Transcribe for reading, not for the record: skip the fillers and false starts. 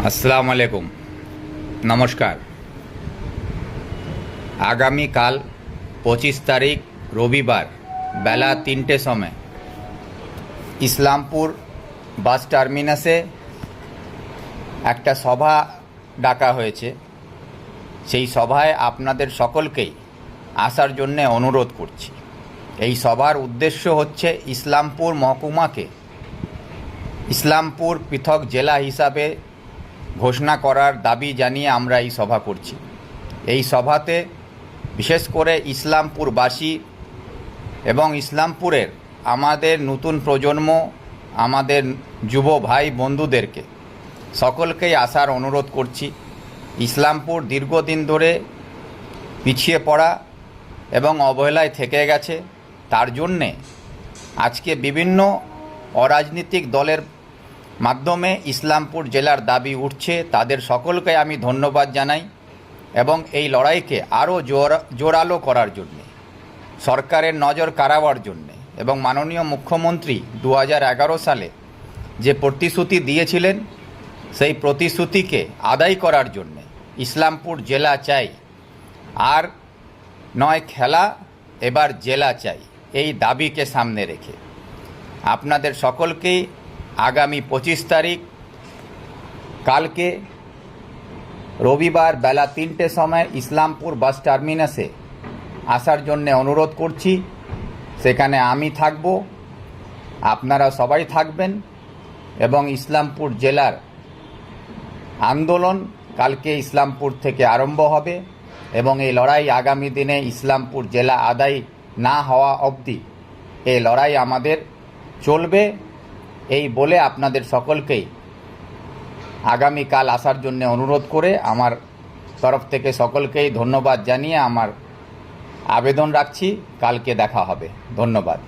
আসসালামু আলাইকুম, নমস্কার। আগামীকাল 25 তারিখ রবিবার বেলা 3টে সময় ইসলামপুর বাস টার্মিনাসে একটা সভা ডাকা হয়েছে। সেই সভায় আপনাদের সকলকেই আসার জন্যে অনুরোধ করছি। এই সভার উদ্দেশ্য হচ্ছে ইসলামপুর মহকুমাকে ইসলামপুর পৃথক জেলা হিসাবে ঘোষণা করার দাবি জানিয়ে আমরা এই সভা করছি। এই সভাতে বিশেষ করে ইসলামপুরবাসী এবং ইসলামপুরের আমাদের নতুন প্রজন্ম, আমাদের যুব ভাই বন্ধুদেরকে সকলকেই আসার অনুরোধ করছি। ইসলামপুর দীর্ঘদিন ধরে পিছিয়ে পড়া এবং অবহেলায় থেকে গেছে। তার জন্যে আজকে বিভিন্ন অরাজনৈতিক দলের মাধ্যমে ইসলামপুর জেলার দাবি উঠছে। তাদের সকলকে আমি ধন্যবাদ জানাই এবং এই লড়াইকে আরও জোরালো করার জন্যে, সরকারের নজর কাড়াবার জন্যে এবং মাননীয় মুখ্যমন্ত্রী 2011 সালে যে প্রতিশ্রুতি দিয়েছিলেন সেই প্রতিশ্রুতিকে আদায় করার জন্যে ইসলামপুর জেলা চাই। আর নয় খেলা, এবার জেলা চাই। এই দাবিকে সামনে রেখে আপনাদের সকলকেই আগামী 25 তারিখ কালকে রবিবার বেলা 3টে সময় ইসলামপুর বাস টার্মিনাসে আসার জন্যে অনুরোধ করছি। সেখানে আমি থাকব, আপনারা সবাই থাকবেন এবং ইসলামপুর জেলার আন্দোলন কালকে ইসলামপুর থেকে আরম্ভ হবে এবং এই লড়াই আগামী দিনে ইসলামপুর জেলা আদায় না হওয়া অবধি এই লড়াই আমাদের চলবে। এই বলে আপনাদের সকলকেই আগামীকাল আসার জন্য অনুরোধ করে আমার তরফ থেকে সকলকেই ধন্যবাদ জানিয়ে আমার আবেদন রাখছি। কালকে দেখা হবে। ধন্যবাদ।